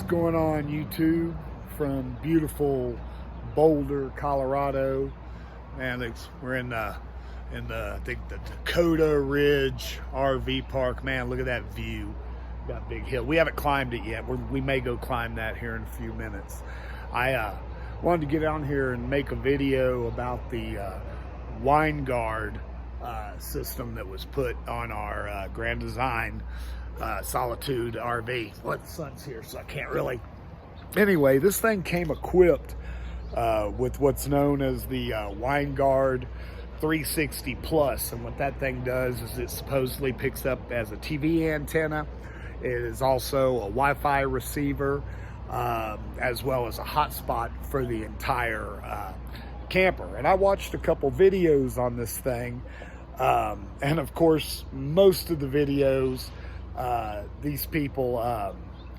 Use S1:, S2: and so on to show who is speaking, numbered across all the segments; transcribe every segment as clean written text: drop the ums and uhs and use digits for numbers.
S1: going on, YouTube, from beautiful Boulder, Colorado, and we're in the I think the Dakota Ridge RV Park. Man, look at that view, that big hill. We haven't climbed it yet. We may go climb that here in a few minutes. I wanted to get on here and make a video about the Winegard system that was put on our Grand Design Solitude RV. Well, the sun's here, so I can't really. Anyway, this thing came equipped with what's known as the Winegard 360 Plus, and what that thing does is it supposedly picks up as a TV antenna. It is also a Wi-Fi receiver, as well as a hotspot for the entire camper. And I watched a couple videos on this thing, and of course, most of the videos, these people,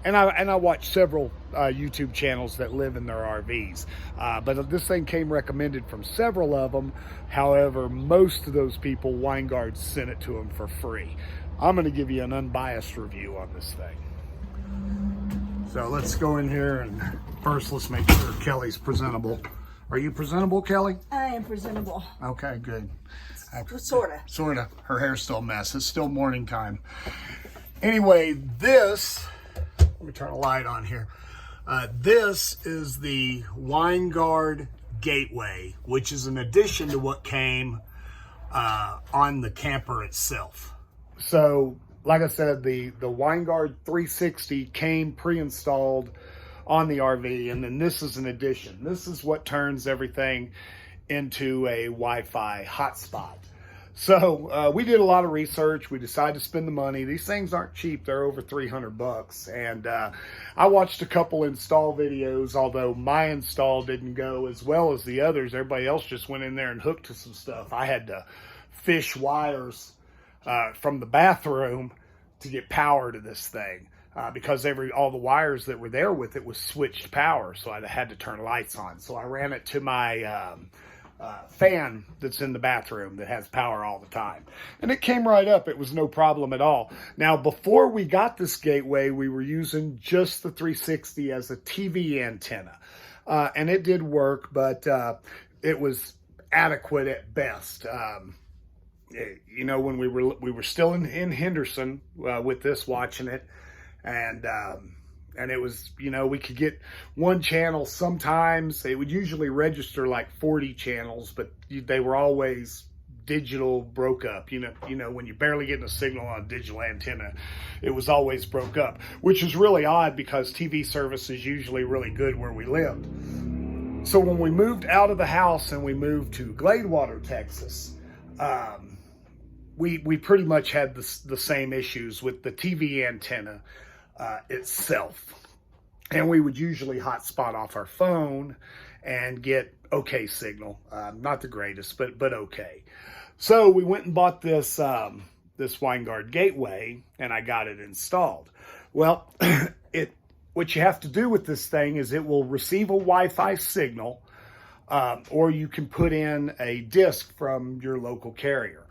S1: and I watch several YouTube channels that live in their RVs, but this thing came recommended from several of them. However, most of those people, Winegard sent it to them for free. I'm going to give you an unbiased review on this thing. So let's go in here, and first let's make sure Kelly's presentable. Are you presentable, Kelly?
S2: I am presentable.
S1: Okay, good.
S2: Sorta.
S1: Sorta. Her hair's still a mess. It's still morning time. Anyway, let me turn a light on here. This is the Winegard Gateway, which is an addition to what came on the camper itself. So, like I said, the Winegard 360 came pre-installed on the RV, and then this is an addition. This is what turns everything into a Wi-Fi hotspot. So we did a lot of research. We decided to spend the money. These things aren't cheap. They're over $300. And I watched a couple install videos, although my install didn't go as well as the others. Everybody else just went in there and hooked to some stuff. I had to fish wires from the bathroom to get power to this thing. Because all the wires that were there with it was switched power, so I had to turn lights on. So I ran it to my fan that's in the bathroom that has power all the time, and it came right up. It was no problem at all. Now, before we got this gateway, we were using just the 360 as a TV antenna, and it did work, but it was adequate at best. You know, when we were still in Henderson with this, watching it. And it was, you know, we could get one channel sometimes. It would usually register like 40 channels, but they were always digital broke up. You know, when you're barely getting a signal on a digital antenna, it was always broke up, which is really odd because TV service is usually really good where we lived. So when we moved out of the house and we moved to Gladewater, Texas, we pretty much had the same issues with the TV antenna itself. And we would usually hotspot off our phone and get okay signal. Not the greatest, but okay. So we went and bought this Winegard Gateway, and I got it installed. Well, what you have to do with this thing is it will receive a Wi-Fi signal, or you can put in a disk from your local carrier.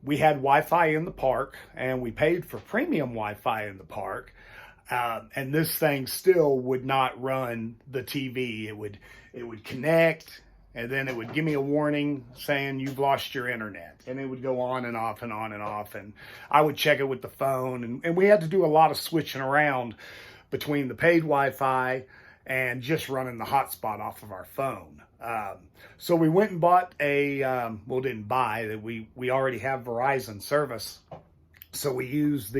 S1: We had Wi-Fi in the park, and we paid for premium Wi-Fi in the park. And this thing still would not run the TV. It would connect, and then it would give me a warning saying you've lost your internet, and it would go on and off and on and off. And I would check it with the phone, and we had to do a lot of switching around between the paid Wi-Fi and just running the hotspot off of our phone. So we went and bought didn't buy that. We already have Verizon service. So we used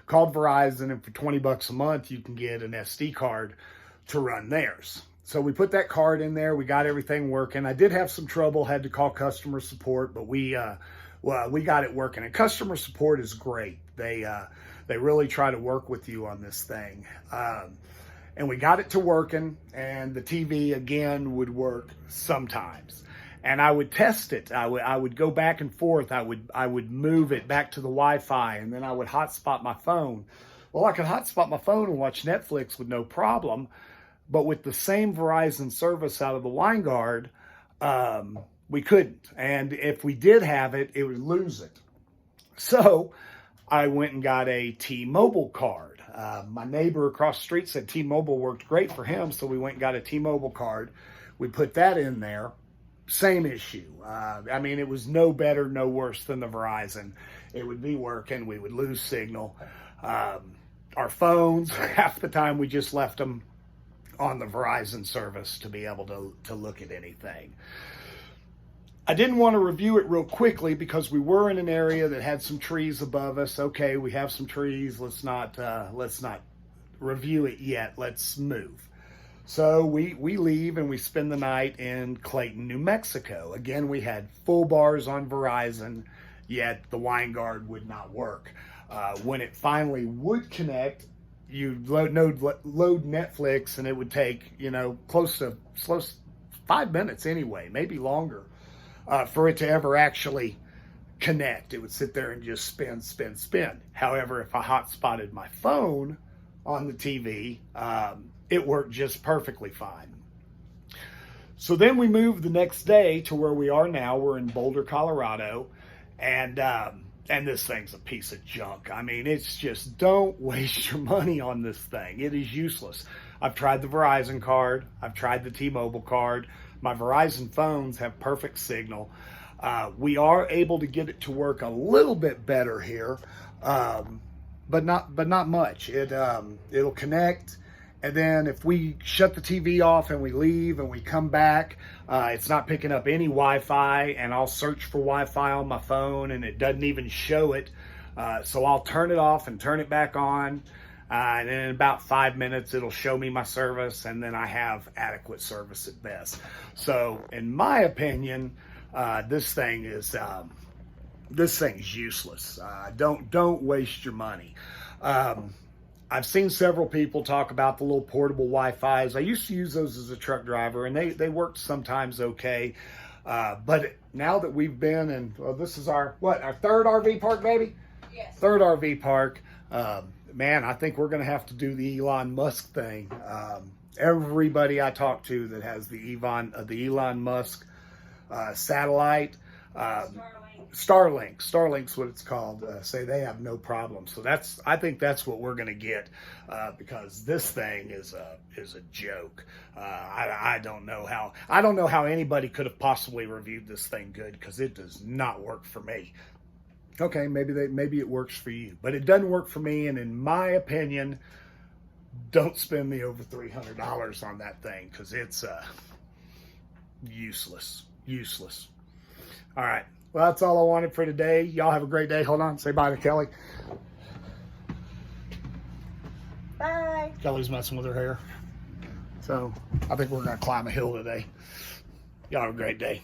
S1: called Verizon, and for $20 a month, you can get an SD card to run theirs. So we put that card in there. We got everything working. I did have some trouble, had to call customer support, but we got it working. And customer support is great. They really try to work with you on this thing. And we got it to working, and the TV again would work sometimes. And I would test it. I would go back and forth. I would move it back to the Wi-Fi, and then I would hotspot my phone. Well, I could hotspot my phone and watch Netflix with no problem, but with the same Verizon service out of the Winegard, we couldn't. And if we did have it, it would lose it. So I went and got a T-Mobile card. My neighbor across the street said T-Mobile worked great for him, so we went and got a T-Mobile card. We put that in there. Same issue. I mean, it was no better, no worse than the Verizon. It would be working. We would lose signal. Our phones, half the time we just left them on the Verizon service to be able to look at anything. I didn't want to review it real quickly because we were in an area that had some trees above us. Okay, we have some trees. Let's not review it yet. Let's move. So we leave and we spend the night in Clayton, New Mexico. Again, we had full bars on Verizon, yet the Winegard would not work. When it finally would connect, you load Netflix, and it would take, close to 5 minutes anyway, maybe longer, for it to ever actually connect. It would sit there and just spin. However, if I hotspotted my phone on the TV, it worked just perfectly fine. So then we moved the next day to where we are now. We're in Boulder, Colorado, and this thing's a piece of junk. I mean, it's just, don't waste your money on this thing. It is useless. I've tried the Verizon card. I've tried the T-Mobile card. My Verizon phones have perfect signal. We are able to get it to work a little bit better here, but not much. It'll connect. And then if we shut the TV off and we leave and we come back, it's not picking up any Wi-Fi, and I'll search for Wi-Fi on my phone and it doesn't even show it. So I'll turn it off and turn it back on. And in about 5 minutes, it'll show me my service, and then I have adequate service at best. So in my opinion, this thing is useless. Don't waste your money. I've seen several people talk about the little portable Wi-Fis. I used to use those as a truck driver, and they worked sometimes okay. But now that we've been in, well, this is our third RV park, baby?
S2: Yes.
S1: Third RV park. Man, I think we're going to have to do the Elon Musk thing. Everybody I talk to that has the Elon Musk satellite, Starlink's what it's called, say they have no problem. So I think that's what we're going to get, because this thing is a joke. I don't know how anybody could have possibly reviewed this thing good, because it does not work for me. Okay, maybe it works for you, but it doesn't work for me. And in my opinion, don't spend the over $300 on that thing, because it's useless. All right. Well, that's all I wanted for today. Y'all have a great day. Hold on. Say bye to Kelly.
S2: Bye.
S1: Kelly's messing with her hair. So I think we're going to climb a hill today. Y'all have a great day.